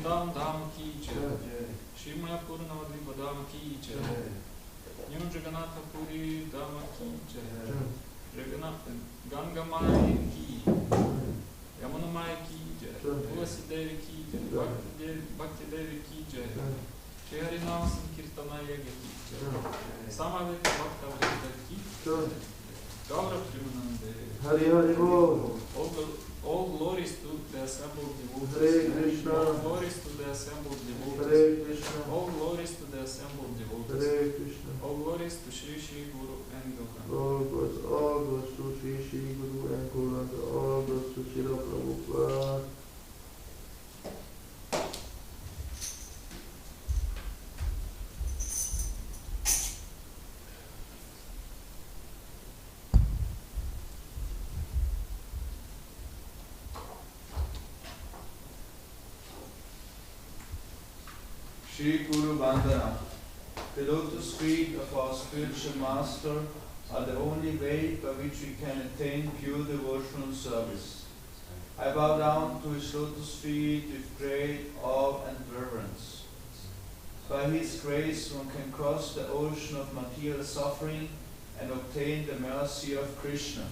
Vrindam Dham ki jai, Shri Mayapur Navadvipa Dham ki jai, New Jagannatha Puri Dham ki jai, Ganga Mai ki, Yamuna Mai ki jai, Tulasi Devi ki jai, Bhakti Devi ki jai, Shri Harinam Sankirtana Yaga ki jai, Samaveta Bhakta Lukas ki jai, Gaura Primanande, Hari Hari Bol. All glories to the assembled devotees. Hare Krishna. All glories to the assembled devotees. Hare Krishna. All glories to the assembled devotees. Hare Krishna. All glories to Shri Shri Guru and Gauranga. All goes to Shri Shri Guru and Gauranga. All goes to Srila Prabhupada. Shri Guru Vandana. The lotus feet of our spiritual master are the only way by which we can attain pure devotional service. I bow down to his lotus feet with great awe and reverence. By his grace one can cross the ocean of material suffering and obtain the mercy of Krishna.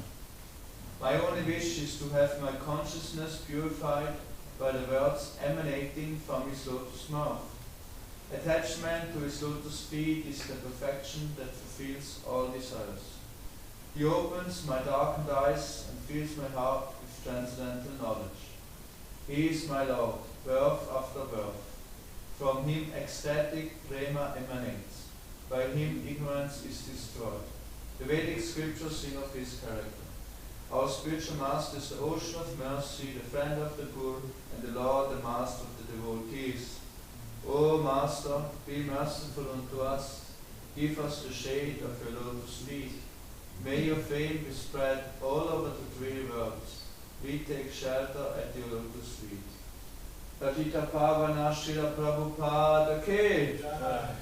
My only wish is to have my consciousness purified by the words emanating from his lotus mouth. Attachment to his lotus feet is the perfection that fulfills all desires. He opens my darkened eyes and fills my heart with transcendental knowledge. He is my Lord, birth after birth. From him ecstatic prema emanates. By him ignorance is destroyed. The Vedic scriptures sing of his character. Our spiritual master is the ocean of mercy, the friend of the poor, and the Lord, the master of the devotees. O Master, be merciful unto us. Give us the shade of your lotus feet. May your fame be spread all over the three worlds. We take shelter at your lotus feet. Patita Pavana Srila Prabhupada Ki Jai.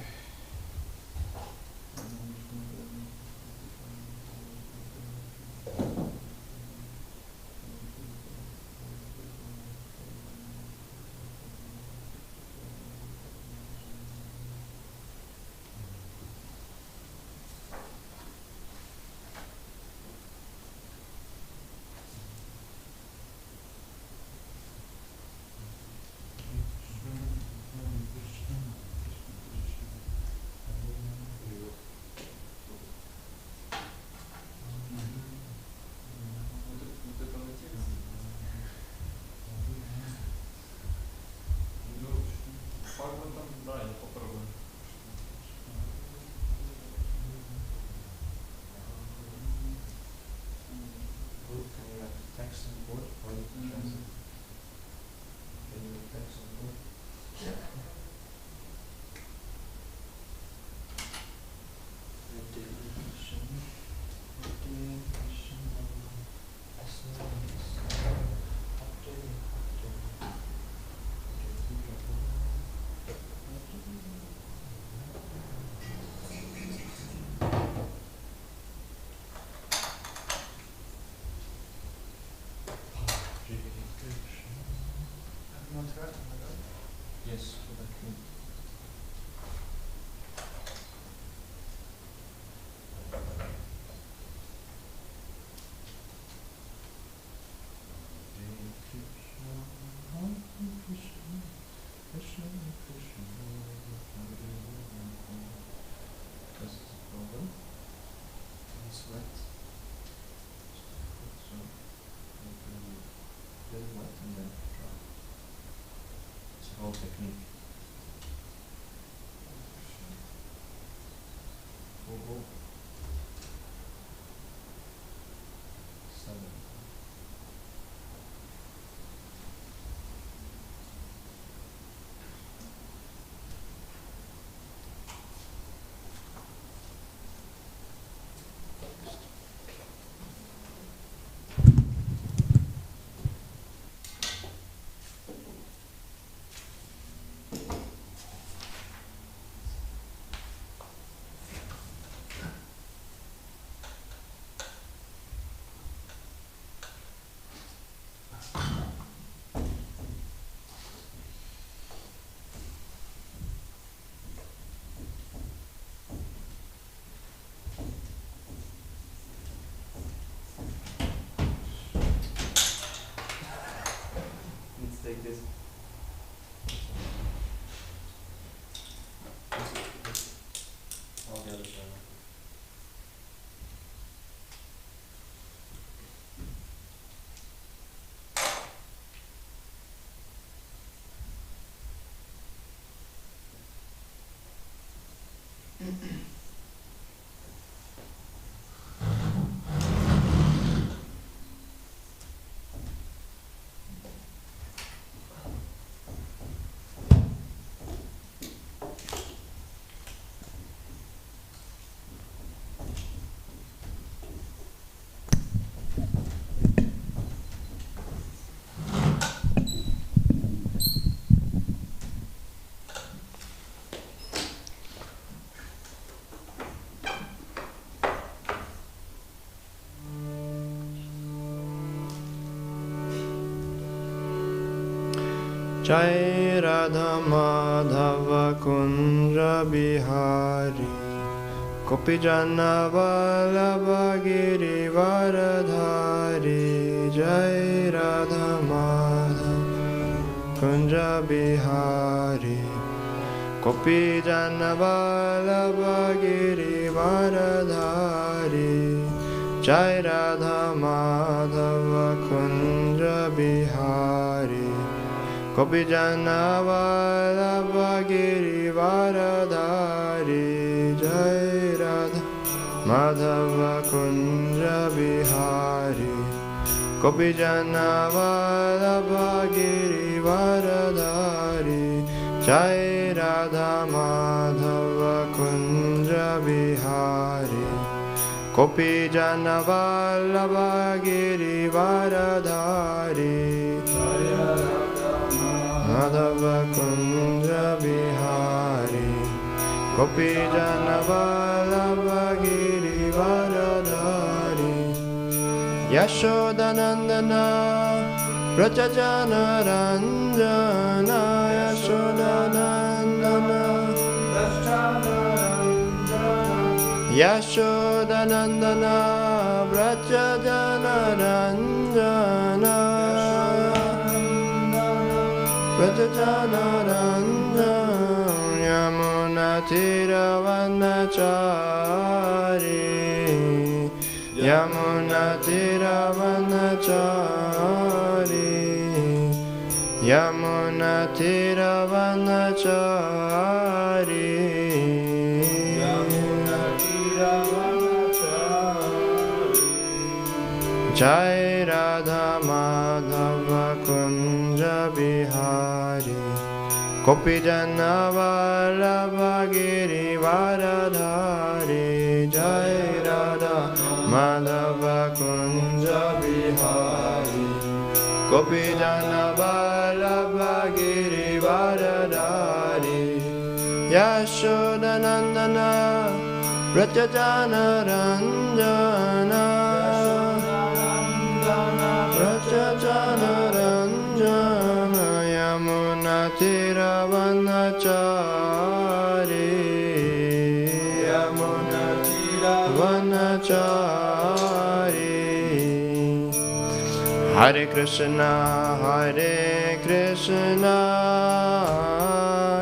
Yes, technique. Oh. 7. Jai Radha Madhava Kunja Bihari Gopijana Vallabha Girivaradhari Jai Radha Madhava Kunja Bihari Gopijana Vallabha Girivaradhari Jai Radha Madhava Kunja Bihari Gopijana Vallabha Girivaradhari Jai Radha Madhava Kunja Bihari Gopijana Vallabha Girivaradhari Jai Radha Madhava Kunja Bihari Gopijana Vallabha Girivaradhari Madhava Kunja Bihari Gopijana Vallabha Girivaradhari Yashodanandana Vrajajana Ranjana Yashodanandana Yashodanandana Vrajajana Ranjana Vrajajana Ranjana Yamuna Tiravanachari Yamuna Tiravanachari Yamuna Tiravanachari Yamuna Tiravanachari Jai Radha Madhava Kunja Bihari Gopijana Vallabha Girivaradhari Jai Radha Madhava Kunja Bihari Gopijana Vallabha Girivaradhari Yashodanandana Vrajajana Ranjana Vrajajana Ranjana Yamuna Tiravanachari Yamuna Tiravanachari Hare Krishna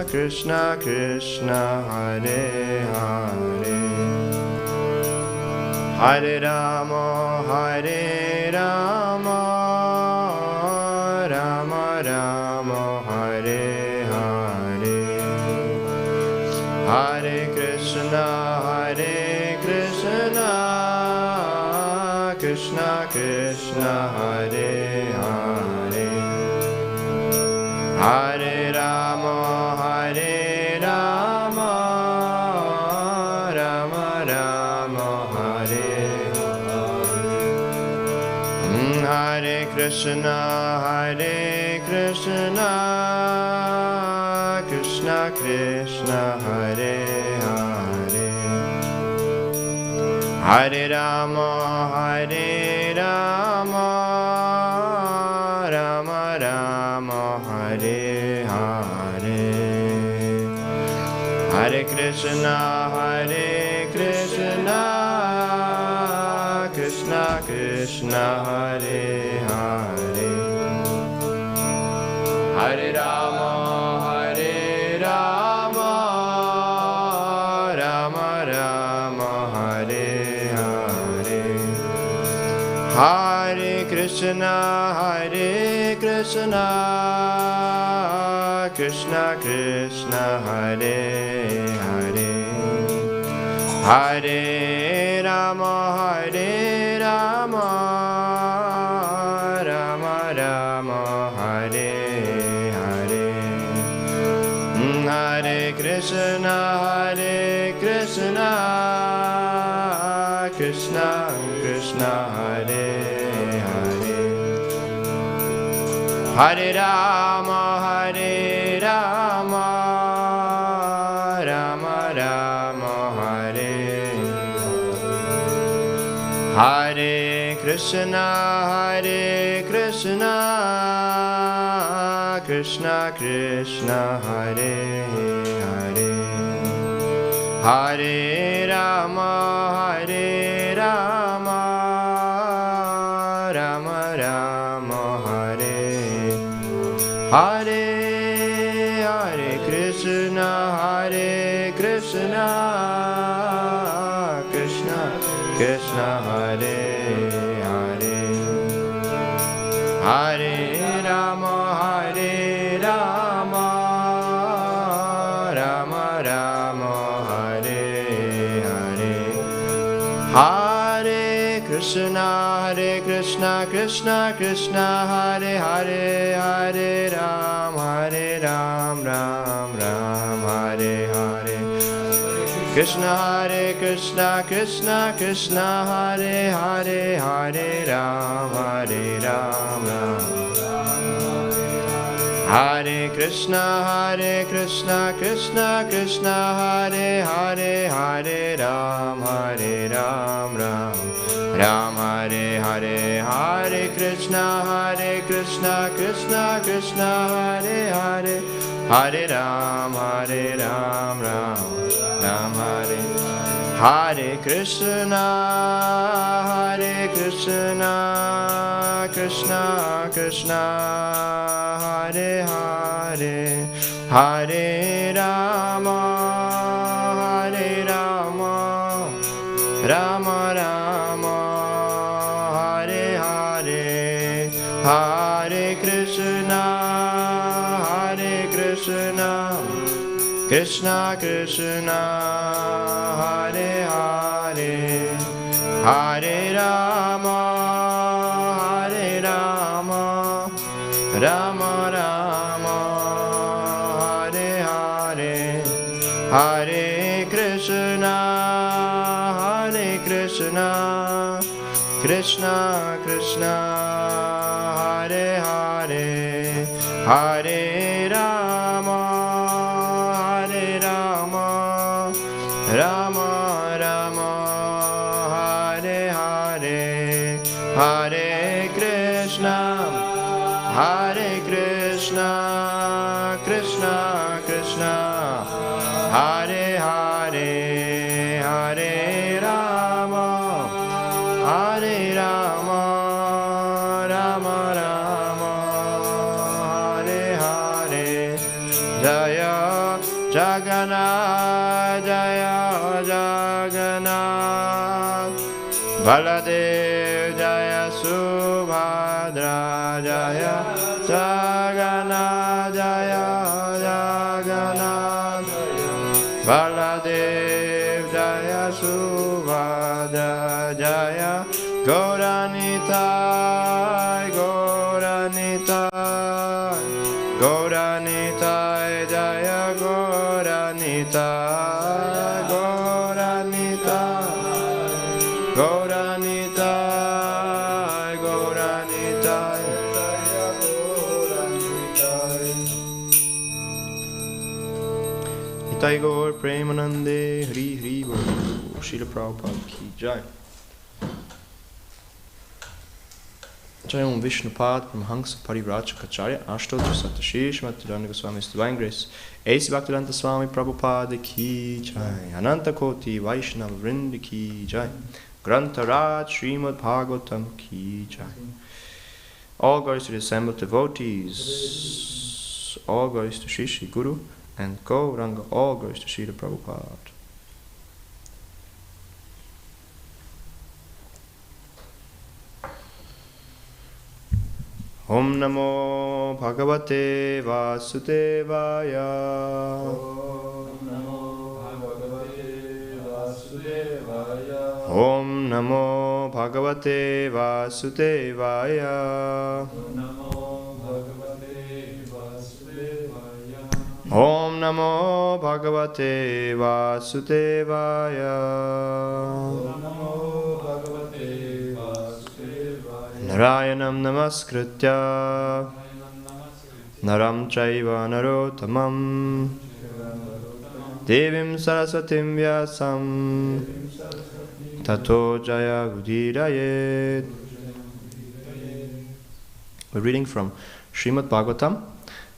Krishna Krishna Hare Hare Hare Rama Rama Rama Hare Hare Hare Krishna Krishna Krishna Hare Hare Hare Rama Rama Rama Hare Hare Krishna Krishna Krishna Hare Hare Hare Rama Rama Rama Hare Hare Hare Krishna Krishna Krishna Hare Hare Hare Rama Rama Rama Hare Hare Hare Krishna Krishna Krishna Hare Hare Hare Rama, Rama Rama, Hare Hare. Hare Krishna, Krishna Krishna, Hare Hare. Hare Rama, Rama Rama, Hare Hare. Krishna, Krishna Krishna, Hare Hare. Hare Rama, Rama Rama, Hare Hare. Hare Krishna, Krishna Krishna, Hare Hare. Hare Rama, Rama Rama, Hare Hare. Hare Krishna, Krishna Krishna, Hare Hare. Hare Ram, Ram Ram, Hare Hare. Krishna, Krishna Krishna, Hare Hare. Hare Ram, Ram Hare Krishna, Krishna Krishna, Hare Hare. Hare Ram, Ram Hare Hare. Hare Krishna, Krishna Krishna, Hare Hare. Hare Ram, Ram Hare. Hare Krishna, Krishna Krishna, Hare Hare. Hare Rama, Rama Rama, Hare Hare. Hare Krishna, Krishna Krishna, Hare Hare. Hare Rama, Rama Rama, Hare Hare. Hare Krishna, Krishna Krishna, Hare Hare. Hare Rama, Rama Rama, Hare Hare. Hare Krishna, Krishna Krishna, Hare Hare. Hare Rama, Rama Rama, Hare Hare. Jaya Jagannath, Jaya Jagannath, Baladev, Jaya Subhadra, Jaya Jagannath, Jaya Jagannath, Baladev, Jaya Subhadra, Jaya Gauranitai, Gauranitai, Gauranitai, Jaya Gauranitai, Gauranitai, Gauranitai, Gauranitai, Jaya Gauranitai. Nitai Gaur Premanande, Hri Hri Bol, Srila Prabhupada ki Jai. Jai Om Vishnupad Paramahansa Parivrajacharya Ashtotra Satashish Matidana Goswami's Divine Grace A.C. Bhaktivedanta Swami Prabhupada ki Jai. Ananta Koti Vaishnava Vrinda ki Jai. Grantaraj Srimad Bhagavatam ki Jai. All glories to the assembled devotees, all glories to Shri Shri Guru and Gauranga, all glories to Srila Prabhupada. Om Namo Bhagavate Vasudevaya. Om Namo Bhagavate Vasudevaya. Vasudevaya. Om Namo Bhagavate Vasudevaya. Om Namo Bhagavate Vasudevaya. Om Namo Bhagavate Vasudevaya. Om Namo Bhagavate Vasudevaya. Narayanam Namaskritya Naram Chaiva Narottamam Devim Saraswatim Vyasam Tato Jaya Udirayet. We're reading from Srimad Bhagavatam,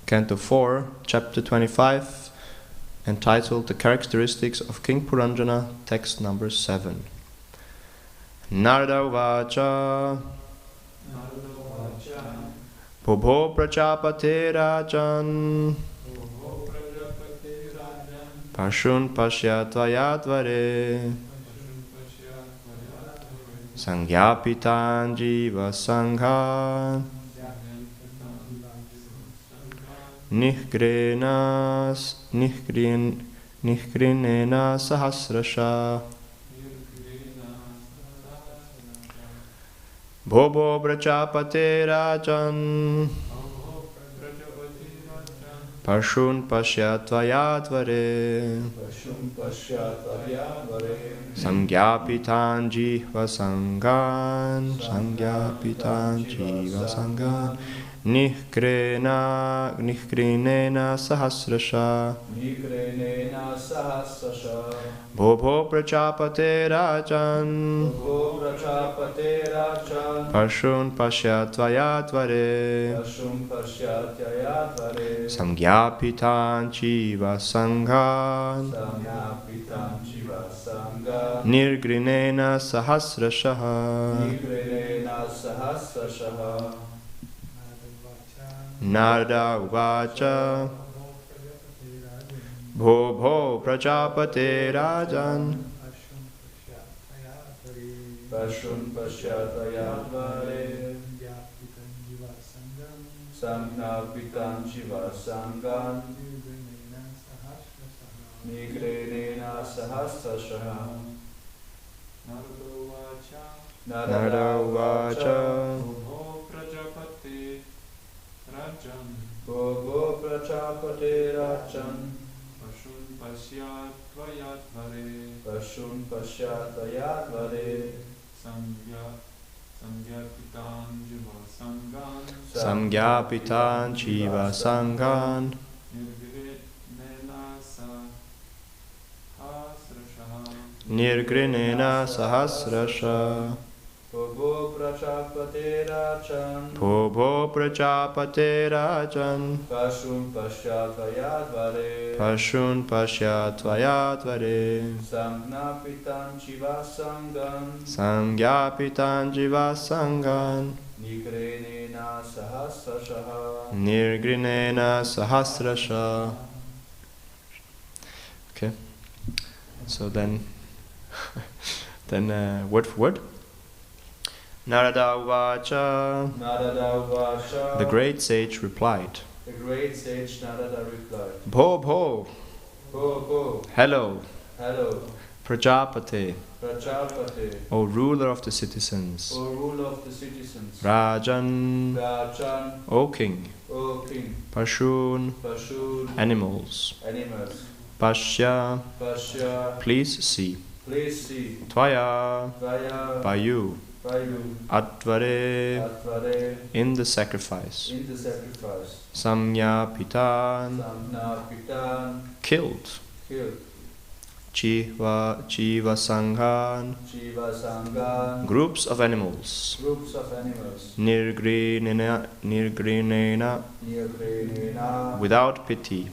Canto 4, Chapter 25, entitled The Characteristics of King Puranjana, text number 7. Narada Uvacha Bhobho Prajapate Rajan Pashun Pashyatvayatvare Sangyapitan Jiva Sangha Nihgrinena Sahasrasha Bhobo Prajapate Rajan Pashun Pashyatvayatvare Sangyapitan Jiva Sanghan Sangyapitan Jiva Sanghan Nihgrinena Sahasrasha Bhobo Prajapate Rajan Pashun Pashyatvayatvare Sangyapitan Jiva Sanghan Nirgrinena Sahasrasha. Narada Uvacha Bhobho Prajapate Rajan Pashun Pashyatvayatvare Sangyapitan Jiva Sanghan Nigrenena Sahasrasha. Narada Uvacha Bhogo Prajapate Rajan Pashun Pashyatvayatvare Sangyapitan Jiva Sanghan Sangyapitan Jiva Sanghan Nirgrinena Sahasrasha. Bhogo Prajapate Rajan Bhobo Prajapate Rajan Pashun Pashyatvayatvare Sangyapitan Jiva Sanghan Sangyapitan Jiva Sanghan Nirgrinena Sahasrasha. Okay, so then word for word. Narada Uvacha. The great sage replied. Bho. Hello. Prajapate. O ruler of the citizens. Rajan. O king. Pashun. Animals. Pashya. Please see. Tvaya. By you. Atvare. In the sacrifice. Samyapitan. Killed. Jiva Sanghan. Groups of animals. Nirgrinena. Without pity.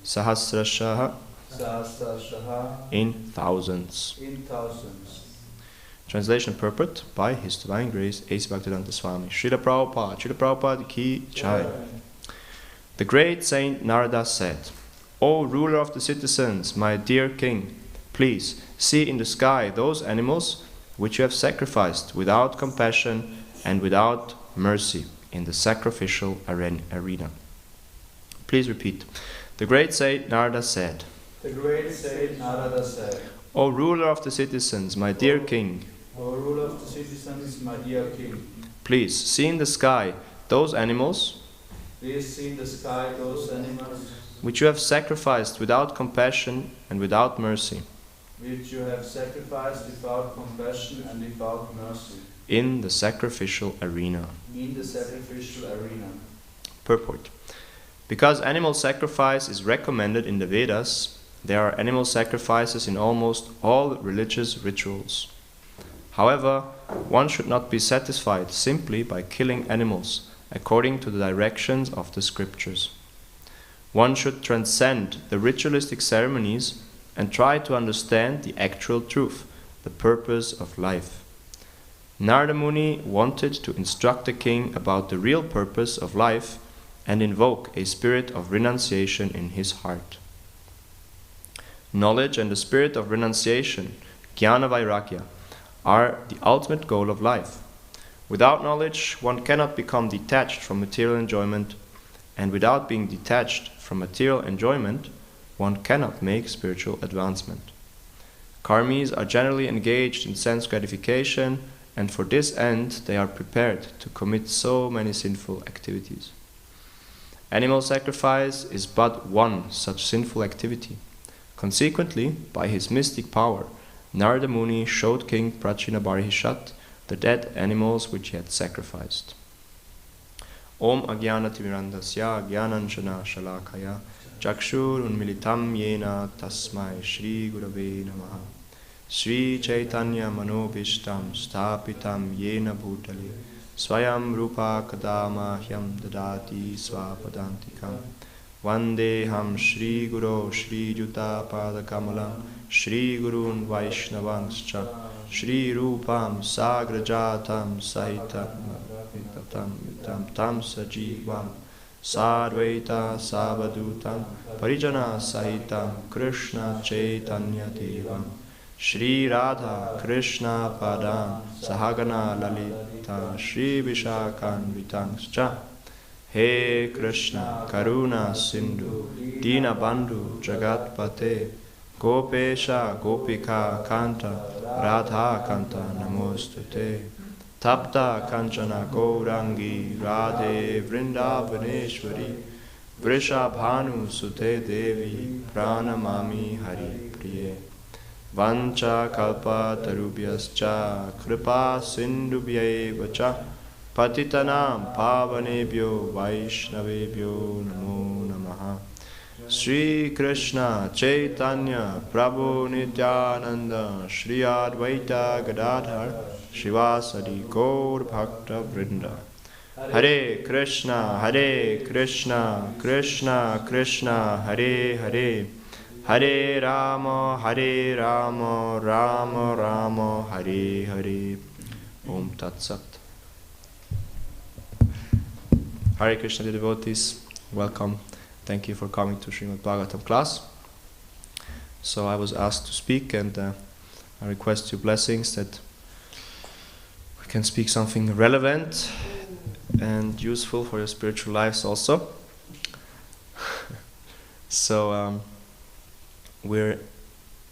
Sahasrasha. In thousands. Translation purport by His Divine Grace A.C. Bhaktivedanta Swami Srila Prabhupada Ki Jai. The great Saint Narada said, O ruler of the citizens, my dear king, please see in the sky those animals which you have sacrificed without compassion and without mercy in the sacrificial arena. Please repeat. The great Saint Narada said, O ruler of the citizens, my dear king, O ruler of the citizens, my dear king, please see in the sky those animals please see in the sky those animals which you have sacrificed without compassion and without mercy which you have sacrificed without compassion and without mercy in the sacrificial arena. in the sacrificial arena. Purport. Because animal sacrifice is recommended in the Vedas, there are animal sacrifices in almost all religious rituals. However, one should not be satisfied simply by killing animals according to the directions of the scriptures. One should transcend the ritualistic ceremonies and try to understand the actual truth, the purpose of life. Narada Muni wanted to instruct the king about the real purpose of life and invoke a spirit of renunciation in his heart. Knowledge and the spirit of renunciation, jnana vairagya, are the ultimate goal of life. Without knowledge, one cannot become detached from material enjoyment, and without being detached from material enjoyment, one cannot make spiritual advancement. Karmis are generally engaged in sense gratification, and for this end they are prepared to commit so many sinful activities. Animal sacrifice is but one such sinful activity. Consequently, by his mystic power, Narada Muni showed King Prachinabarhishat the dead animals which he had sacrificed. Om Agyanatimirandasya Gyananjana Shalakaya Chakshur Unmilitam Yena Tasmai Shri Gurave Namaha Sri Chaitanya Manobishtam Stapitam Yena Bhutale Swayam Rupa Kadama Hyam Dadati Swapadantikam Vandeham Shri Guru Shri Juta Padakamalam Shri Gurun Vaishnavanscha Shri Rupam Sagrajatam Sahitam Tam Sajivam Sadvaita Savadutam Parijana Sahitam Krishna Chaitanya Devam Shri Radha Krishna Padam Sahagana Lalita Shri Vishakan Vitangscha He Krishna Karuna Sindhu Dina Bandhu Jagatpate Gopesha Gopika Kanta Radha Kanta Namostute Tapta Kanchana Gaurangi Radhe Vrindavaneshwari Vrishabhanu Sute Devi Pranamami Hari Priye Vancha Kalpa Tarubhyascha Kripa Sindhubhyaeva cha Patitanam Pavanebhyo Vaishnavebhyo Namo Namaha Sri Krishna Chaitanya Prabhu Nityananda Shri Advaita Gadadhar Shivasadi Gaur Bhakta Vrinda Hare Krishna Krishna Krishna Hare Hare Hare Rama Rama Rama Hare Hare Om Tat Sat. Hare Krishna, dear devotees, welcome. Thank you for coming to Srimad Bhagavatam class. So I was asked to speak, and I request your blessings that we can speak something relevant and useful for your spiritual lives also. So we're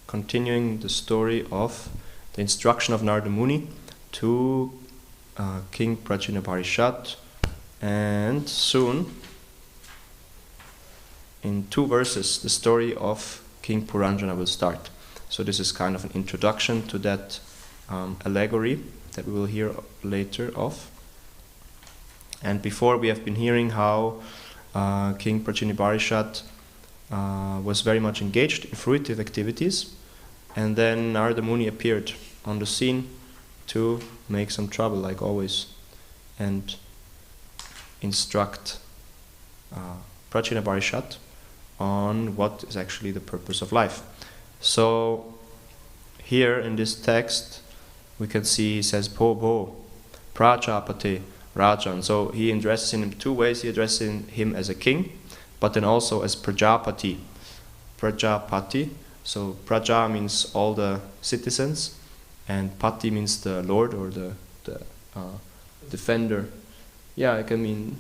continuing the story of the instruction of Narada Muni to King Prachinabarhishat, and soon, in 2 verses, the story of King Puranjana will start. So this is kind of an introduction to that allegory that we will hear later of. And before, we have been hearing how King Prachinabarhishat was very much engaged in fruitive activities, and then Narada Muni appeared on the scene to make some trouble, like always, and instruct Prachinabarhishat on what is actually the purpose of life. So here in this text we can see he says Bho Prajapate Rajan. So he addresses him in 2 ways. He addresses him as a king, but then also as Prajapati. Prajapati. So Praja means all the citizens, and Pati means the lord or the defender. Yeah, it can mean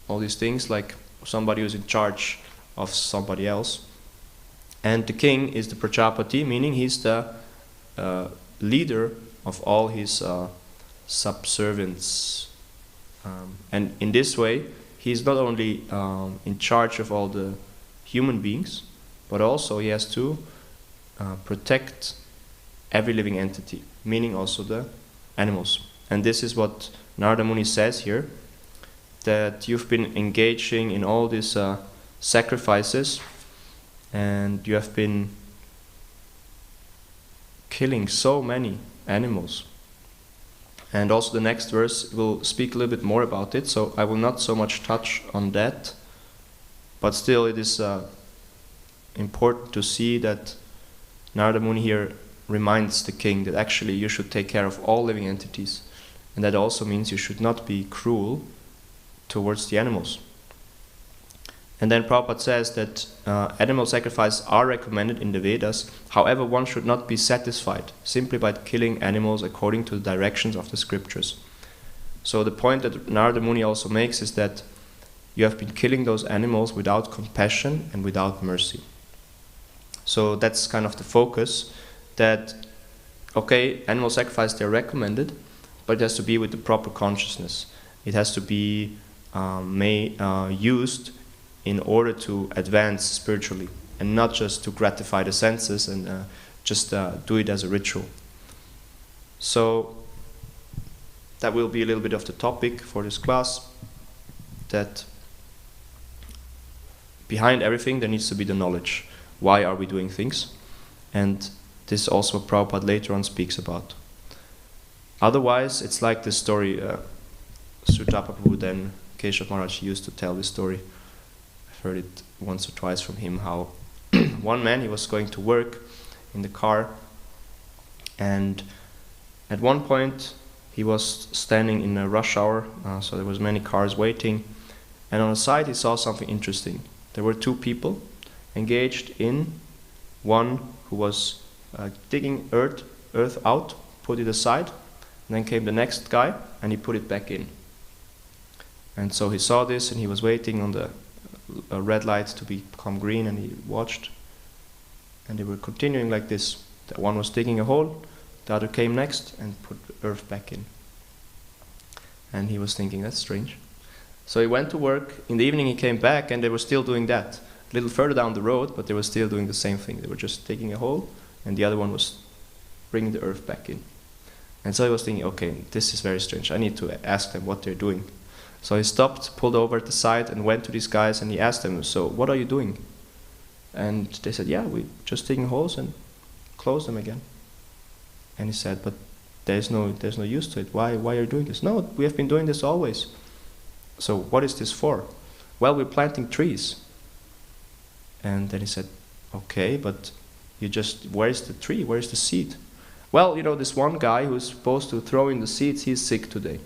all these things, like somebody who's in charge of somebody else. And the king is the Prajapati, meaning he's the leader of all his subservients. And in this way, he's not only in charge of all the human beings, but also he has to protect every living entity, meaning also the animals. And this is what Narada Muni says here, that you've been engaging in all these sacrifices, and you have been killing so many animals. And also the next verse will speak a little bit more about it, so I will not so much touch on that, but still it is important to see that Narada Muni here reminds the king that actually you should take care of all living entities, and that also means you should not be cruel towards the animals. And then Prabhupada says that animal sacrifices are recommended in the Vedas. However, one should not be satisfied simply by killing animals according to the directions of the scriptures. So the point that Narada Muni also makes is that you have been killing those animals without compassion and without mercy. So that's kind of the focus, that, okay, animal sacrifice, they're recommended, but it has to be with the proper consciousness. It has to be used in order to advance spiritually, and not just to gratify the senses and just do it as a ritual. So that will be a little bit of the topic for this class, that behind everything there needs to be the knowledge. Why are we doing things? And this is also what Prabhupada later on speaks about. Otherwise, it's like this story, Sutapa Prabhu, then Keshav Maharaj used to tell this story. I've heard it once or twice from him, how one man, he was going to work in the car, and at one point he was standing in a rush hour, so there was many cars waiting, and on the side he saw something interesting. There were two people engaged in, one who was digging earth out, put it aside, and then came the next guy and he put it back in. And so he saw this and he was waiting on the red light to become green, and he watched, and they were continuing like this. The one was digging a hole, the other came next and put the earth back in. And he was thinking, that's strange. So he went to work. In the evening he came back and they were still doing that. A little further down the road, but they were still doing the same thing. They were just digging a hole and the other one was bringing the earth back in. And so he was thinking, okay, this is very strange. I need to ask them what they're doing. So he stopped, pulled over at the side and went to these guys and he asked them, so what are you doing? And they said, yeah, we're just digging holes and close them again. And he said, but there's no use to it. Why are you doing this? No, we have been doing this always. So what is this for? Well, we're planting trees. And then he said, okay, but where's the tree? Where's the seed? Well, this one guy who's supposed to throw in the seeds, he's sick today.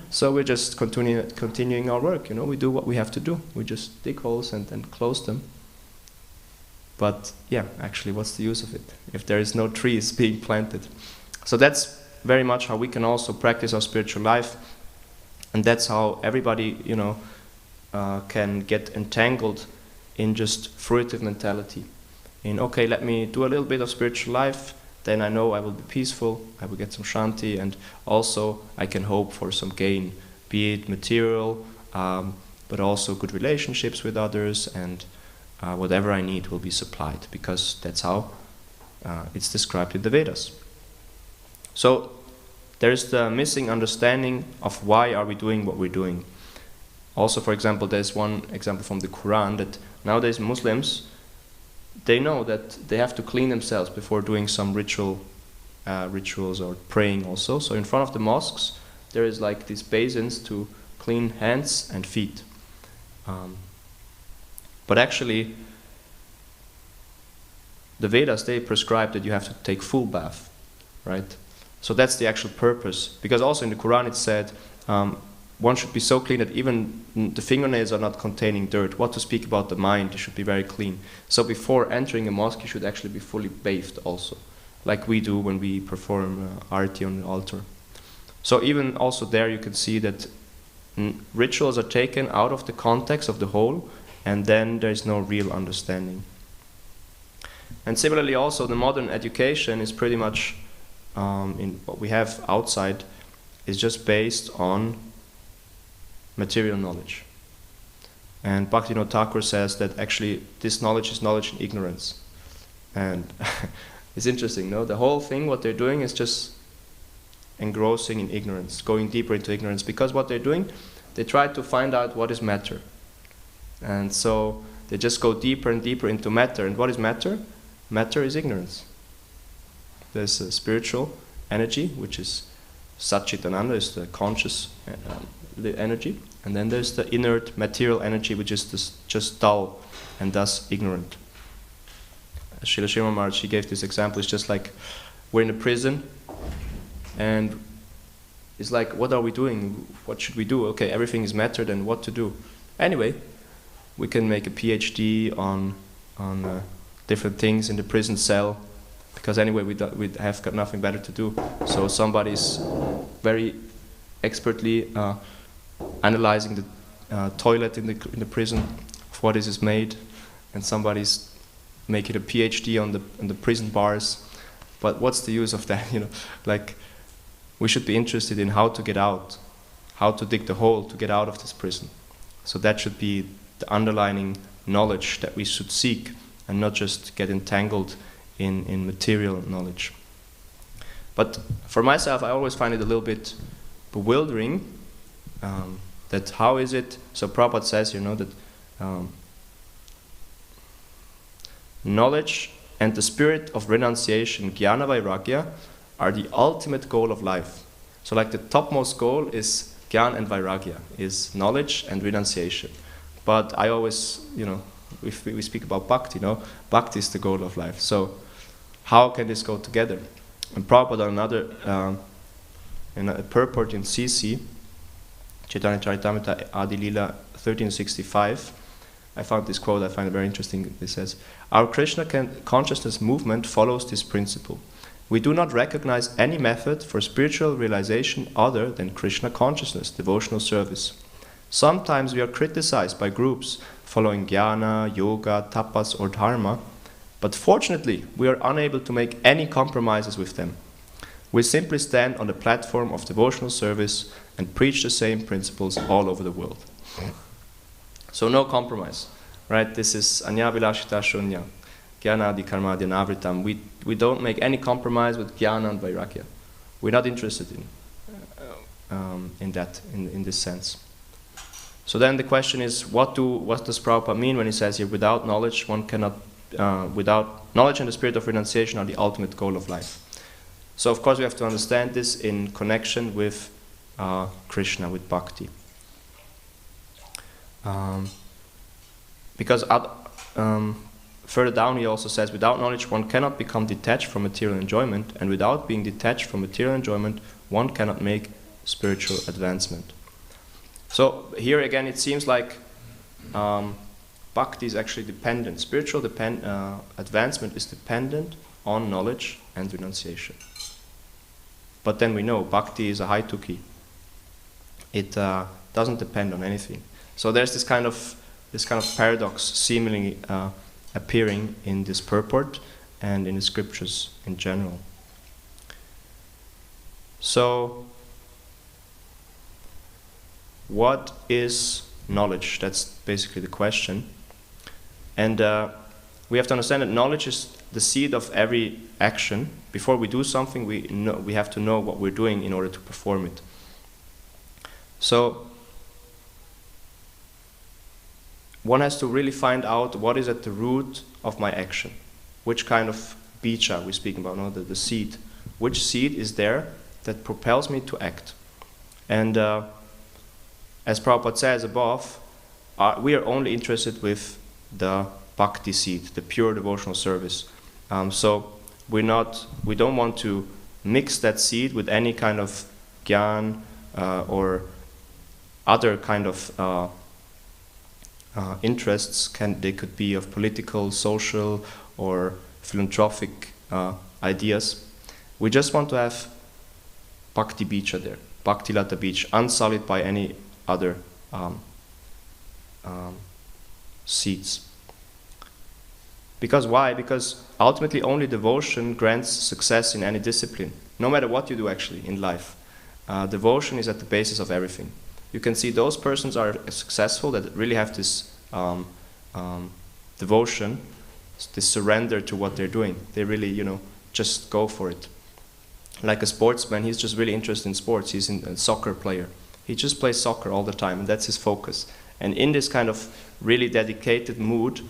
So we're just continuing our work, we do what we have to do. We just dig holes and then close them. But yeah, actually, what's the use of it if there is no trees being planted? So that's very much how we can also practice our spiritual life. And that's how everybody, can get entangled in just fruitive mentality. In, okay, let me do a little bit of spiritual life, then I know I will be peaceful, I will get some shanti, and also I can hope for some gain, be it material, but also good relationships with others, and whatever I need will be supplied, because that's how it's described in the Vedas. So there's the missing understanding of why are we doing what we're doing. Also, for example, there's one example from the Quran that nowadays Muslims, they know that they have to clean themselves before doing some rituals or praying also. So in front of the mosques, there is like these basins to clean hands and feet. But actually, the Vedas, they prescribe that you have to take full bath, right? So that's the actual purpose. Because also in the Quran it said, one should be so clean that even the fingernails are not containing dirt. What to speak about the mind, it should be very clean. So before entering a mosque, you should actually be fully bathed also, like we do when we perform arati on the altar. So even also there you can see that rituals are taken out of the context of the whole, and then there is no real understanding. And similarly also the modern education is pretty much, in what we have outside, is just based on material knowledge. And Bhaktivinoda Thakur says that actually this knowledge is knowledge in ignorance. And it's interesting, no? The whole thing, what they're doing is just engrossing in ignorance, going deeper into ignorance. Because what they're doing, they try to find out what is matter. And so they just go deeper and deeper into matter. And what is matter? Matter is ignorance. There's a spiritual energy, which is Satchitananda, is the conscious the energy. And then there's the inert material energy, which is just dull and thus ignorant. Srila Srimad Maharaj, he gave this example. It's just like we're in a prison, and it's like, what are we doing? What should we do? Okay, everything is matter, then what to do? Anyway, we can make a PhD on different things in the prison cell, because anyway we have got nothing better to do. So somebody's very expertly analyzing the toilet in the prison, of what is made, and somebody's making a PhD on the prison bars. But what's the use of that? Like, we should be interested in how to get out, how to dig the hole to get out of this prison. So that should be the underlying knowledge that we should seek, and not just get entangled in material knowledge. But for myself, I always find it a little bit bewildering that how is it, so Prabhupada says, that knowledge and the spirit of renunciation, jnana vairagya, are the ultimate goal of life. So like the topmost goal is jnana and vairagya, is knowledge and renunciation. But I always, if we speak about bhakti, bhakti is the goal of life. So how can this go together? And Prabhupada, another, in a purport in CC, Chaitanya Charitamrita Adi Lila 1365, I found this quote, I find it very interesting. It says, "Our Krishna consciousness movement follows this principle. We do not recognize any method for spiritual realization other than Krishna consciousness, devotional service. Sometimes we are criticized by groups following jnana, yoga, tapas, or dharma, but fortunately we are unable to make any compromises with them. We simply stand on the platform of devotional service and preach the same principles all over the world." So no compromise, right? This is anya vilashita shunya, jnana adi karma navritam. We don't make any compromise with jnana and vairagya. We're not interested in that, in this sense. So then the question is, what does Prabhupada mean when he says here, without knowledge one cannot, without knowledge and the spirit of renunciation are the ultimate goal of life. So of course we have to understand this in connection with Krishna, with bhakti. Because further down he also says, without knowledge one cannot become detached from material enjoyment, and without being detached from material enjoyment one cannot make spiritual advancement. So here again it seems like bhakti is actually dependent. Spiritual advancement is dependent on knowledge and renunciation. But then we know bhakti is a haituki. It doesn't depend on anything. So there's this kind of paradox seemingly appearing in this purport and in the scriptures in general. So, what is knowledge? That's basically the question. And we have to understand that knowledge is the seed of every action. Before we do something, we have to know what we're doing in order to perform it. So, one has to really find out what is at the root of my action. Which kind of bija we're speaking about, the seed. Which seed is there that propels me to act? And as Prabhupada says above, we are only interested with the bhakti seed, the pure devotional service. So we don't want to mix that seed with any kind of gyan or other kind of interests. They could be of political, social, or philanthropic ideas. We just want to have bhakti bija there, bhakti lata bij, unsullied by any other seeds. Because why? Because ultimately only devotion grants success in any discipline, no matter what you do actually in life. Devotion is at the basis of everything. You can see those persons are successful that really have this devotion, this surrender to what they're doing. They really, just go for it. Like a sportsman, he's just really interested in sports. He's a soccer player. He just plays soccer all the time, and that's his focus. And in this kind of really dedicated mood,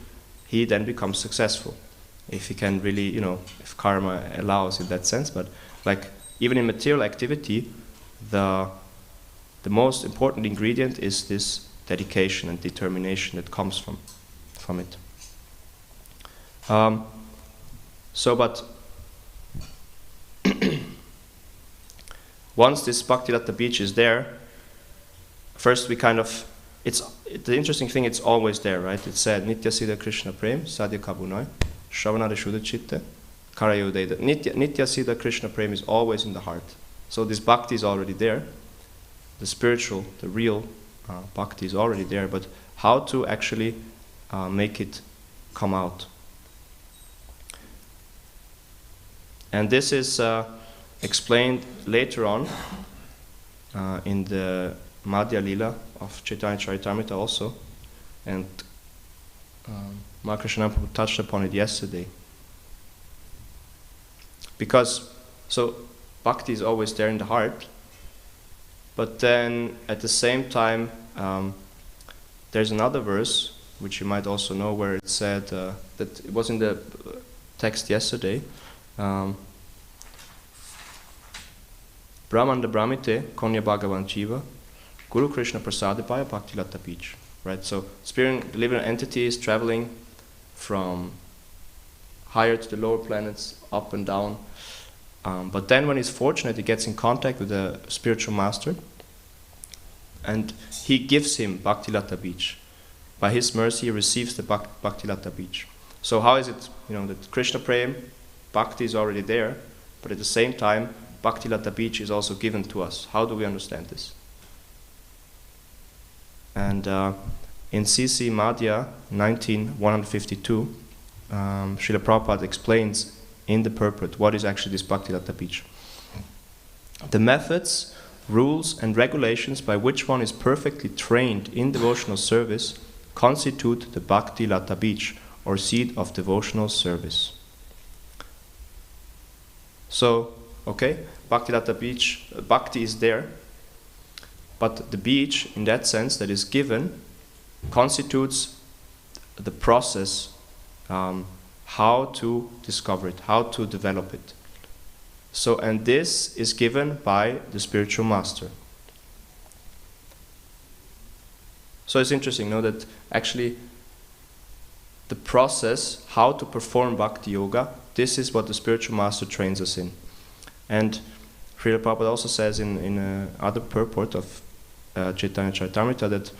he then becomes successful. If he can really, if karma allows in that sense. But like even in material activity, the most important ingredient is this dedication and determination that comes from it. But once this Bhaktilata beach is there, first we the interesting thing, it's always there, right? It said, Nitya Siddha Krishna Prem, Sadhya Kabunai, Shravana Shuddha Chitta, Karayodeda. Nitya Siddha Krishna Prem is always in the heart. So this bhakti is already there. The spiritual, the real bhakti is already there, but how to actually make it come out. And this is explained later on in the Madhya Lila of Chaitanya Charitamrita also, and Mahakrishna Prabhu touched upon it yesterday. Because, so bhakti is always there in the heart, but then at the same time there's another verse which you might also know where it said that it was in the text yesterday, Brahmanda Brahmite Konya Bhagavan Jiva Guru Krishna Prasadipaya Bhaktilata Beach. Right? So spirit, the living entity is traveling from higher to the lower planets, up and down. But then when he's fortunate, he gets in contact with a spiritual master, and he gives him Bhaktilata Beach. By his mercy, he receives the Bhaktilata Beach. So how is it, that Krishna Prem, Bhakti is already there, but at the same time, Bhaktilata Beach is also given to us. How do we understand this? And in CC Madhya 19:152, Srila Prabhupada explains in the purport what is actually this Bhaktilata Beach. The methods, rules and regulations by which one is perfectly trained in devotional service constitute the Bhaktilata Beach, or seed of devotional service. So, okay, Bhaktilata Beach, Bhakti is there, but the beach, in that sense, that is given, constitutes the process, how to discover it, how to develop it. So, and this is given by the spiritual master. So it's interesting, that actually the process, how to perform Bhakti Yoga, this is what the spiritual master trains us in. And Srila Prabhupada also says in other purport of Chaitanya Charitamrita that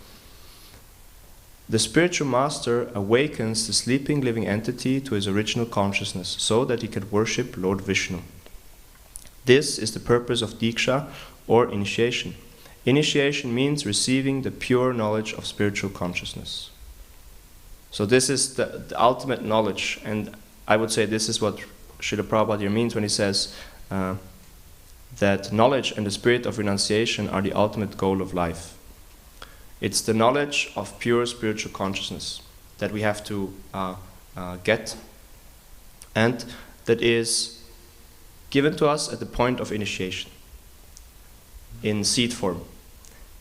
the spiritual master awakens the sleeping living entity to his original consciousness so that he can worship Lord Vishnu. This is the purpose of Diksha or initiation. Initiation means receiving the pure knowledge of spiritual consciousness. So this is the ultimate knowledge, and I would say this is what Srila Prabhupada here means when he says that knowledge and the spirit of renunciation are the ultimate goal of life. It's the knowledge of pure spiritual consciousness that we have to get, and that is given to us at the point of initiation, in seed form,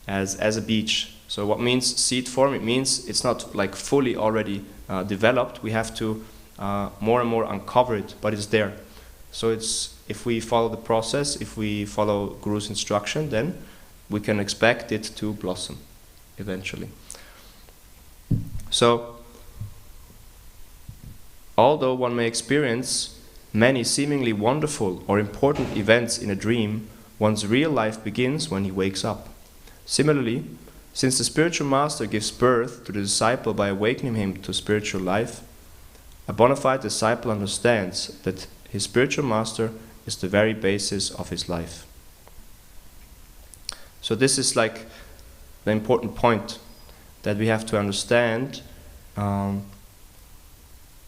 as a beach. So what means seed form? It means it's not like fully already developed. We have to more and more uncover it, but it's there. So it's, if we follow the process, if we follow Guru's instruction, then we can expect it to blossom eventually. So, although one may experience many seemingly wonderful or important events in a dream, one's real life begins when he wakes up. Similarly, since the spiritual master gives birth to the disciple by awakening him to spiritual life, a bona fide disciple understands that his spiritual master is the very basis of his life. So this is like the important point, that we have to understand that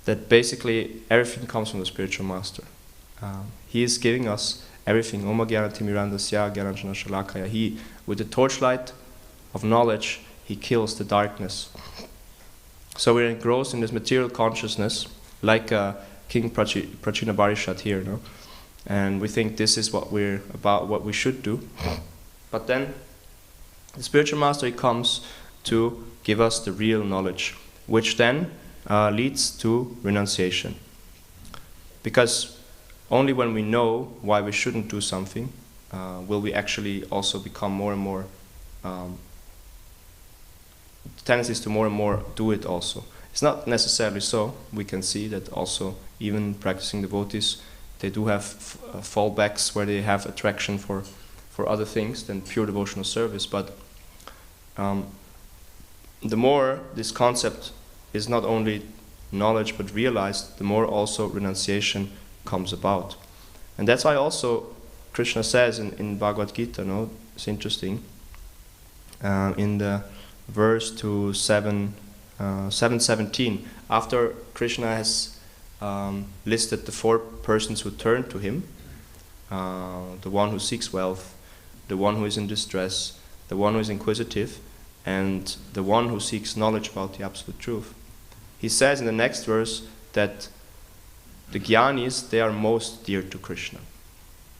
that basically everything comes from the spiritual master. He is giving us everything. Om Jnana Timirandasya Jnananjana Shalakaya. He, with the torchlight of knowledge, he kills the darkness. So we're engrossed in this material consciousness, like King Prachina Barishat here, no? And we think this is what we're about, what we should do. But then the spiritual master, he comes to give us the real knowledge, which then leads to renunciation. Because only when we know why we shouldn't do something will we actually also become more and more tendencies to more and more do it also. It's not necessarily so. We can see that also even practicing devotees, they do have fallbacks where they have attraction for other things than pure devotional service. But the more this concept is not only knowledge but realized, the more also renunciation comes about. And that's why also Krishna says in Bhagavad Gita, no? It's interesting, in the verse to 7:17, after Krishna has listed the 4 persons who turn to him, the one who seeks wealth, the one who is in distress, the one who is inquisitive, and the one who seeks knowledge about the absolute truth. He says in the next verse that the jnanis, they are most dear to Krishna,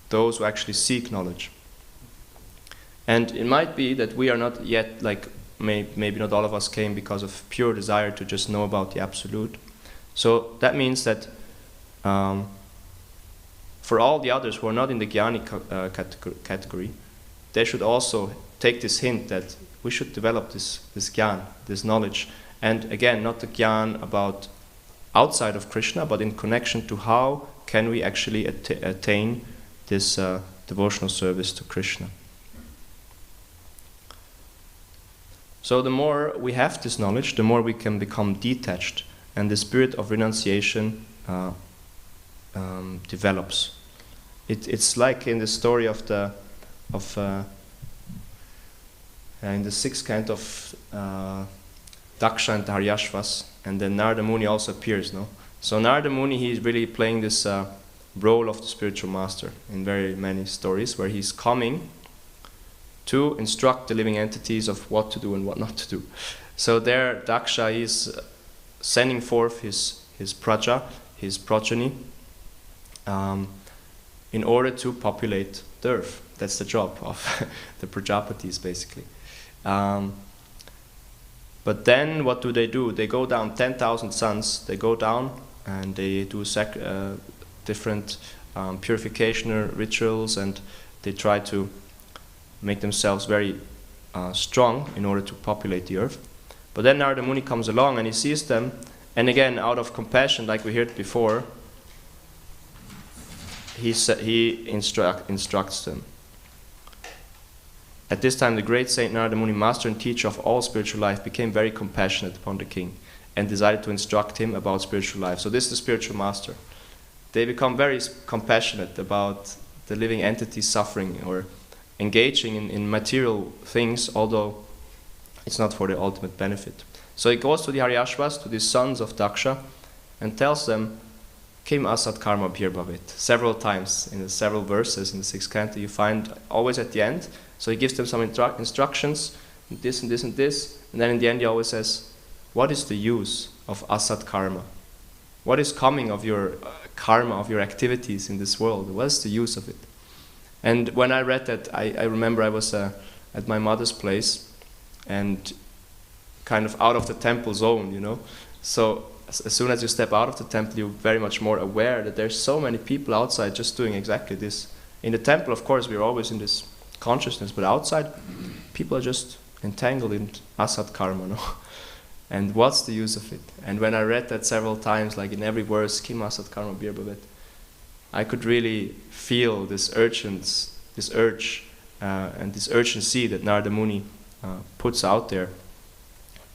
those who actually seek knowledge. And it might be that we are not yet, like maybe not all of us came because of pure desire to just know about the absolute. So that means that for all the others who are not in the jnani category, they should also take this hint that we should develop this jnana, this knowledge. And again, not the jnana about outside of Krishna, but in connection to how can we actually attain this devotional service to Krishna. So the more we have this knowledge, the more we can become detached, and the spirit of renunciation develops. It's like in the story in the 6th canto of Daksha and Haryashvas, and then Narada Muni also appears, no? So Narada Muni, he's really playing this role of the spiritual master in very many stories, where he's coming to instruct the living entities of what to do and what not to do. So there, Daksha is sending forth his praja, his progeny, in order to populate the earth. That's the job of the Prajapatis, basically. But then what do? They go down, 10,000 sons, they go down and they do different purification rituals, and they try to make themselves very strong in order to populate the earth. But then Narada Muni comes along and he sees them, and again, out of compassion, like we heard before, he instructs them. At this time, the great Saint Narada Muni, master and teacher of all spiritual life, became very compassionate upon the king and decided to instruct him about spiritual life. So this is the spiritual master. They become very compassionate about the living entity suffering or engaging in material things, although it's not for their ultimate benefit. So he goes to the Haryashvas, to the sons of Daksha, and tells them, Kim asat karma bhirbhavit. Several times in the several verses in the 6th canto, you find always at the end. So he gives them some instructions, this and this and this, and then in the end he always says, what is the use of asat karma? What is coming of your karma, of your activities in this world? What is the use of it? And when I read that, I remember I was at my mother's place and kind of out of the temple zone, you know. So as soon as you step out of the temple, you're very much more aware that there's so many people outside just doing exactly this. In the temple, of course, we're always in this consciousness, but outside, people are just entangled in asat karma, no? And what's the use of it? And when I read that several times, like in every verse, Kim asat karma bhirbhavet, I could really feel this urge and this urgency that Narada Muni puts out there,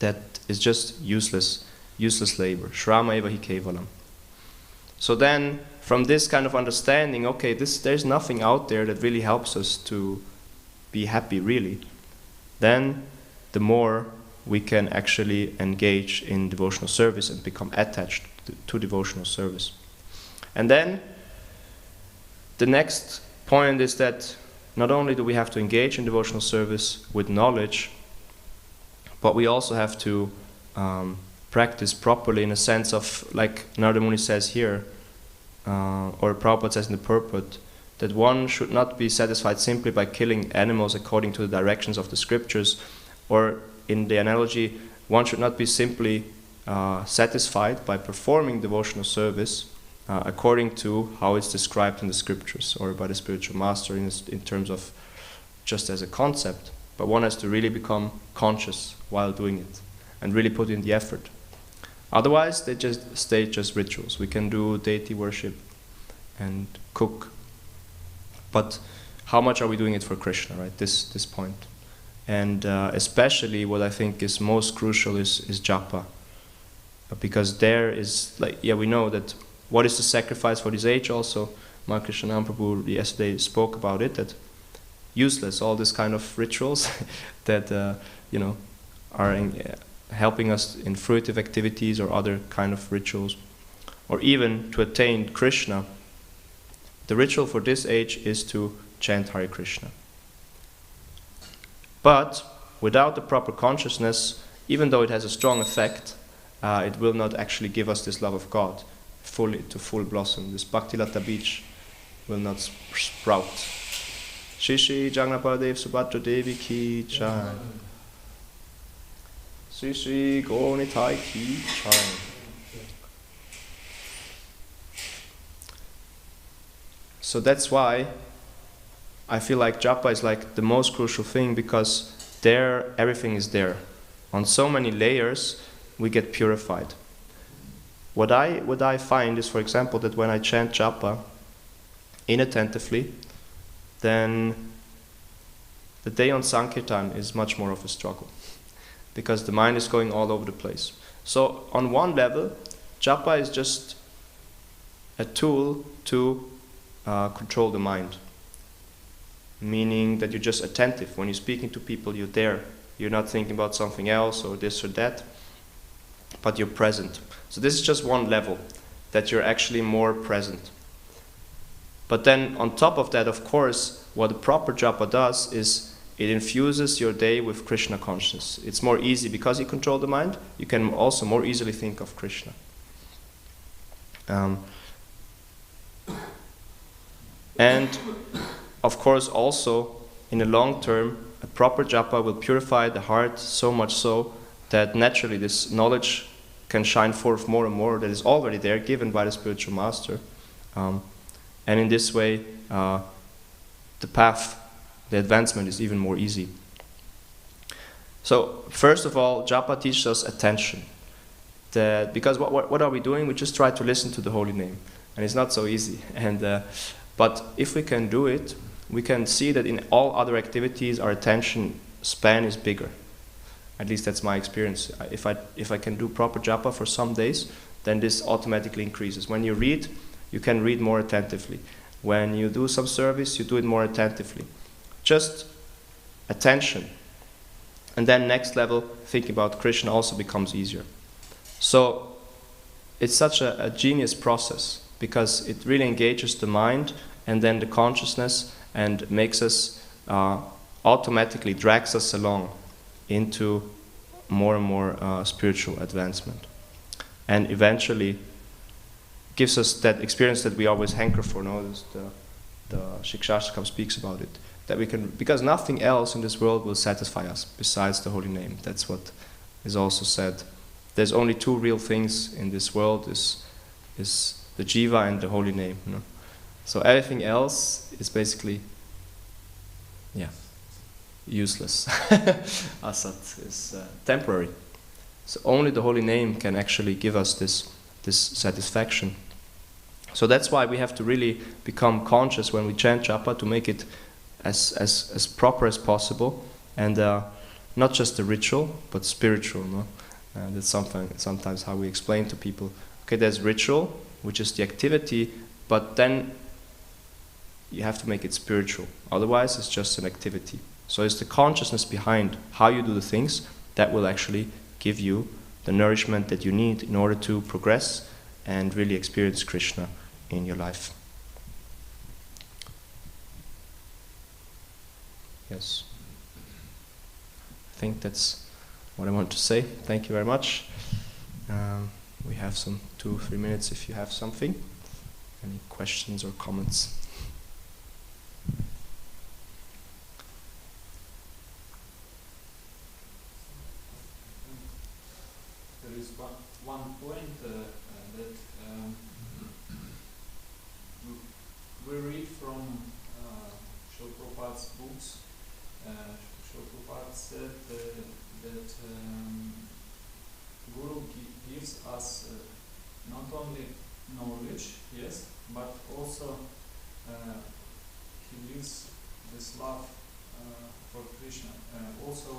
that is just useless labor. Shrama eva hi kevalam. So then, from this kind of understanding, okay, there's nothing out there that really helps us to be happy, really, then the more we can actually engage in devotional service and become attached to devotional service. And then the next point is that not only do we have to engage in devotional service with knowledge, but we also have to practice properly in a sense of, like Narada Muni says here, or Prabhupada says in the purport, that one should not be satisfied simply by killing animals according to the directions of the scriptures, or in the analogy, one should not be simply satisfied by performing devotional service according to how it's described in the scriptures or by the spiritual master in terms of just as a concept, but one has to really become conscious while doing it and really put in the effort. Otherwise, they just stay just rituals. We can do deity worship and cook, but how much are we doing it for Krishna, right? This point. And especially what I think is most crucial is japa. Because there is, like, we know that what is the sacrifice for this age also. Krishnanand Prabhu yesterday spoke about it, that useless, all this kind of rituals that, are helping us in fruitive activities or other kind of rituals. Or even to attain Krishna, the ritual for this age is to chant Hare Krishna. But without the proper consciousness, even though it has a strong effect, it will not actually give us this love of God to full blossom. This Bhakti Lata Beach will not sprout. Shri Shri Jagannath Subhadra Devi Ki Jai. Shri Shri Gauranitai Ki Jai. So that's why I feel like japa is like the most crucial thing, because there everything is there. On so many layers we get purified. What I find is, for example, that when I chant japa inattentively, then the day on Sankirtan is much more of a struggle, because the mind is going all over the place. So on one level, japa is just a tool to control the mind. Meaning that you're just attentive. When you're speaking to people, you're there. You're not thinking about something else or this or that, but you're present. So this is just one level, that you're actually more present. But then on top of that, of course, what the proper japa does is it infuses your day with Krishna consciousness. It's more easy because you control the mind. You can also more easily think of Krishna. And of course, also, in the long term, a proper japa will purify the heart so much so that naturally this knowledge can shine forth more and more, that is already there, given by the spiritual master. And in this way, the path, the advancement is even more easy. So, first of all, japa teaches us attention. Because what are we doing? We just try to listen to the holy name. And it's not so easy. But if we can do it, we can see that in all other activities our attention span is bigger. At least that's my experience. If I can do proper japa for some days, then this automatically increases. When you read, you can read more attentively. When you do some service, you do it more attentively. Just attention. And then next level, thinking about Krishna also becomes easier. So it's such a genius process, because it really engages the mind and then the consciousness, and makes us, automatically drags us along into more and more spiritual advancement. And eventually gives us that experience that we always hanker for. Notice the Shikshashtakam speaks about it. That we can, because nothing else in this world will satisfy us besides the holy name. That's what is also said. There's only two real things in this world, is the jiva and the holy name. So everything else is basically, useless. Asat is temporary. So only the holy name can actually give us this satisfaction. So that's why we have to really become conscious when we chant japa, to make it as proper as possible, and not just a ritual, but spiritual. That's sometimes how we explain to people. Okay, there's ritual, which is the activity, but then you have to make it spiritual. Otherwise, it's just an activity. So it's the consciousness behind how you do the things that will actually give you the nourishment that you need in order to progress and really experience Krishna in your life. Yes. I think that's what I want to say. Thank you very much. We have some 2-3 minutes if you have something. Any questions or comments? There is one point that we read from Srila Prabhupada's books. Srila Prabhupada said that Guru gives us not only knowledge, yes, but also he gives this love for Krishna. Also,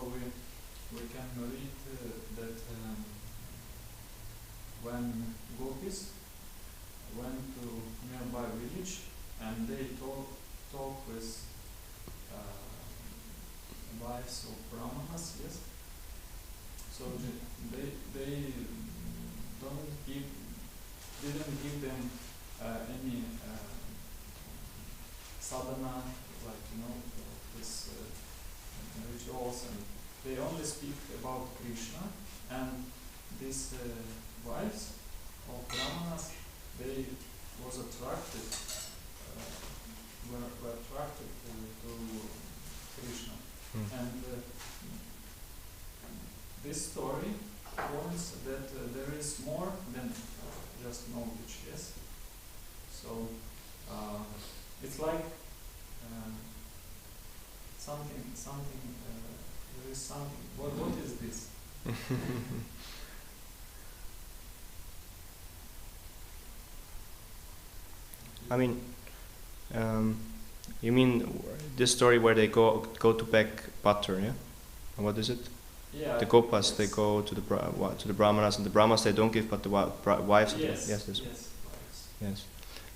we can read that when gopis went to nearby village and they talk with wives of brahmanas, yes. So they didn't give them any sadhana, like this rituals, and they only speak about Krishna. And these wives of brahmanas, they was attracted, were attracted to Krishna. And this story points that there is more than just knowledge, yes? So it's like something, there is something. What is this? I mean, you mean this story where they go to beg butter, yeah? And what is it? Yeah. The gopas, yes. they go to the brahmanas, and the brahmanas they don't give, but the wives. Yes. Yes. Yes.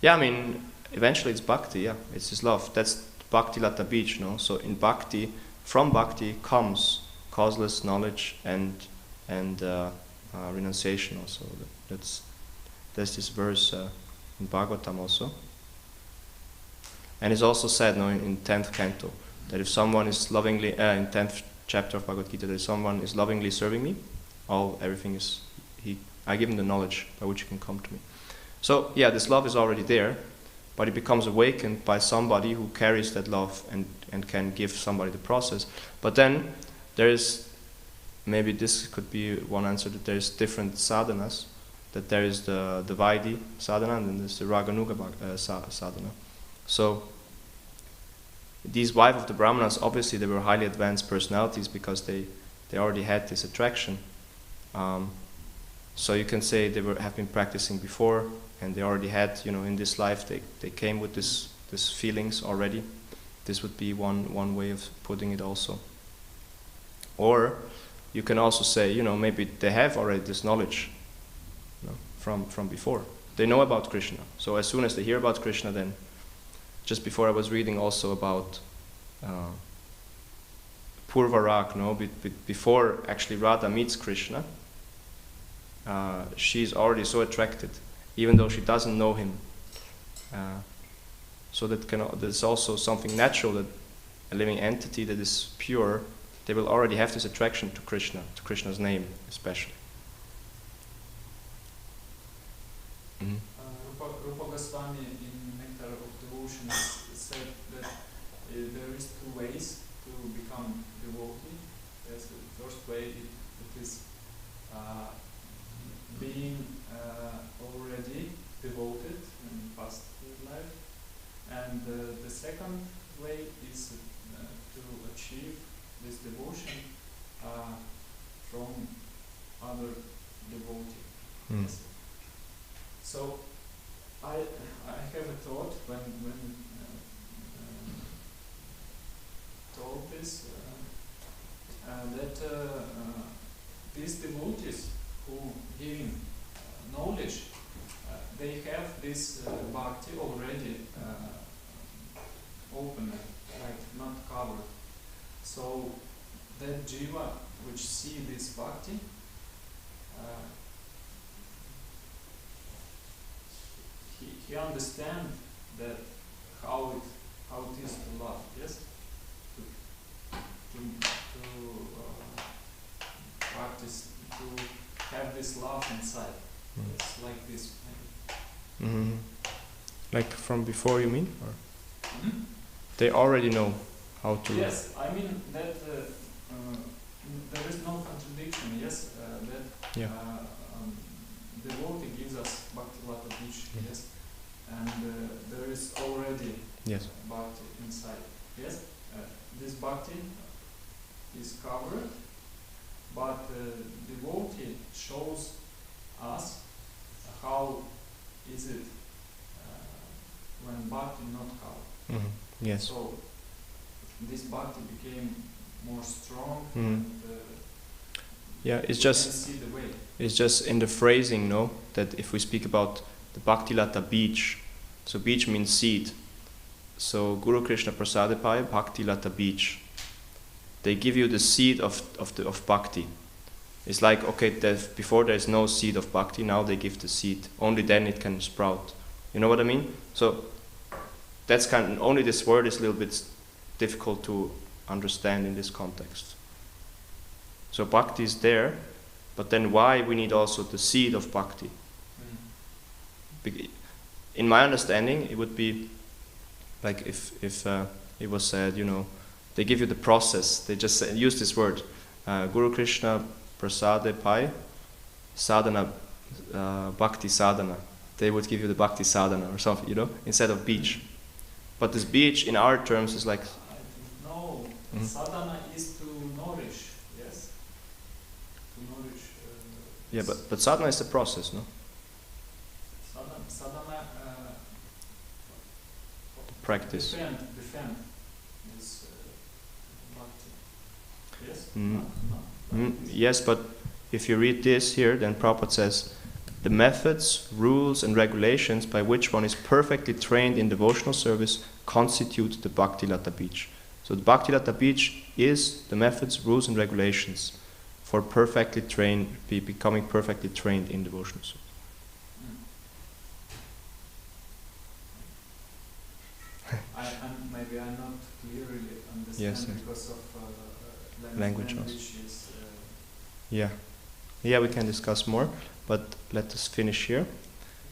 Yeah, I mean, eventually it's bhakti. Yeah, it's his love. That's bhakti lata beach, no? So in bhakti, from bhakti comes causeless knowledge and renunciation also. There's this verse in Bhagavatam also. And it's also said, no, in 10th canto, that if someone is lovingly, in 10th chapter of Bhagavad Gita, that if someone is lovingly serving me, everything is, I give him the knowledge by which he can come to me. So, yeah, this love is already there, but it becomes awakened by somebody who carries that love and can give somebody the process. But then, there is, maybe this could be one answer, that there is different sadhanas, that there is the Vaidhi sadhana, and then there's the Raganuga sadhana. So, these wives of the Brahmanas, obviously they were highly advanced personalities because they already had this attraction. So you can say they have been practicing before, and they already had, in this life, they came with this feelings already. This would be one way of putting it also. Or you can also say, maybe they have already this knowledge from before. They know about Krishna. So as soon as they hear about Krishna, then just before I was reading also about Purvarag, before actually Radha meets Krishna, she's already so attracted, even though she doesn't know him. So there's also something natural, that a living entity that is pure, they will already have this attraction to Krishna, to Krishna's name especially. Mm-hmm. Rupa Goswami in Nectar of Devotion said that there is 2 ways to become devotee. There's the first way, it is being already devoted in past life, and the second way is to achieve this devotion from other devotee. Yes. So I have a thought when told this that these devotees who giving knowledge, they have this bhakti already open, like not covered. So that jiva which see this bhakti, he understands that how it is to love, yes, to practice, to have this love inside. It's like this. Mm-hmm. Like from before, you mean? Or Hmm? they already know how to. Yes, I mean that there is no contradiction. Yes, that Yeah. devotee gives us Bhakti Lata Beach. Yes, and there is already Yes. Bhakti inside. Yes, this Bhakti is covered, but devotee shows us how is it when Bhakti not covered. Mm-hmm. Yes. So this Bhakti became more strong. Mhm. And, Yeah, it's we just can see the way. it's just in the phrasing, no, that if we speak about the Bhakti Lata Beach, so beach means seed. So Guru Krishna Prasadipaya Bhakti Lata Beach. They give you the seed of bhakti. It's like, okay, before there is no seed of bhakti, now they give the seed. Only then it can sprout. You know what I mean? So that's only this word is a little bit difficult to understand in this context. So bhakti is there, but then why we need also the seed of bhakti? In my understanding, it would be like if it was said, they give you the process. They just use this word, Guru Krishna Prasade Pai Sadhana, Bhakti Sadhana. They would give you the Bhakti Sadhana or something, instead of beach. But this beach, in our terms, is like. No, sadhana is to nourish. Yes, to nourish. Yeah, but sadhana is the process, no? Sadhana. Practice. Defend this bhakti. Yes. Yes, but if you read this here, then Prabhupada says, the methods, rules, and regulations by which one is perfectly trained in devotional service constitute the Bhakti Lata Beach. So the Bhakti Lata Beach is the methods, rules, and regulations for becoming perfectly trained in devotional service. Maybe I'm not clearly understand Yes. because of Language also. is, Yeah, we can discuss more, but let us finish here.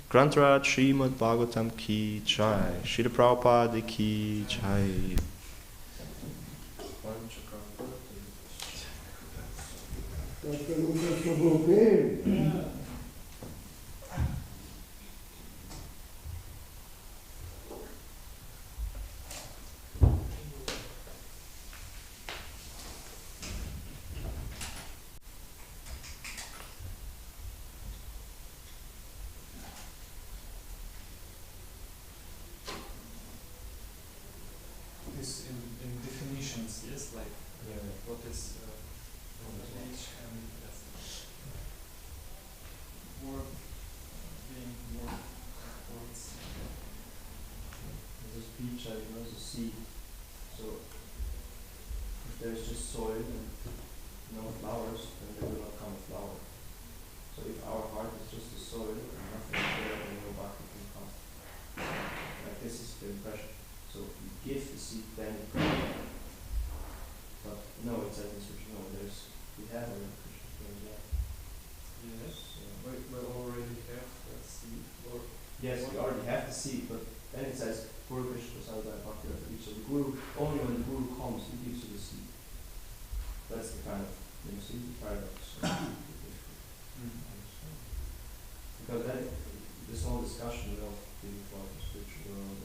Grantaraj Srimad Bhagavatam ki jai, Srila Prabhupada ki jai. Bhakta Lukas Prabhu came. this in definitions, yes, like what is age and more being more words. This beach, is a seed. So if there's just soil and no flowers, then there will not come a flower. So if our heart is just the soil and nothing is there, then no bhakti can come. Like this is the impression. So you give the seed, then it comes. But no, it says in scripture, we have a Krishna prayer. Yes. We already have that seed. Or Yes, we already have the seed, but then it says Guru Krishna Prasada Bhakti Lata Beach. So the Guru, only when the Guru comes, he gives you the seed. That's the kind of, see the paradox. Because then this whole discussion of the spiritual world,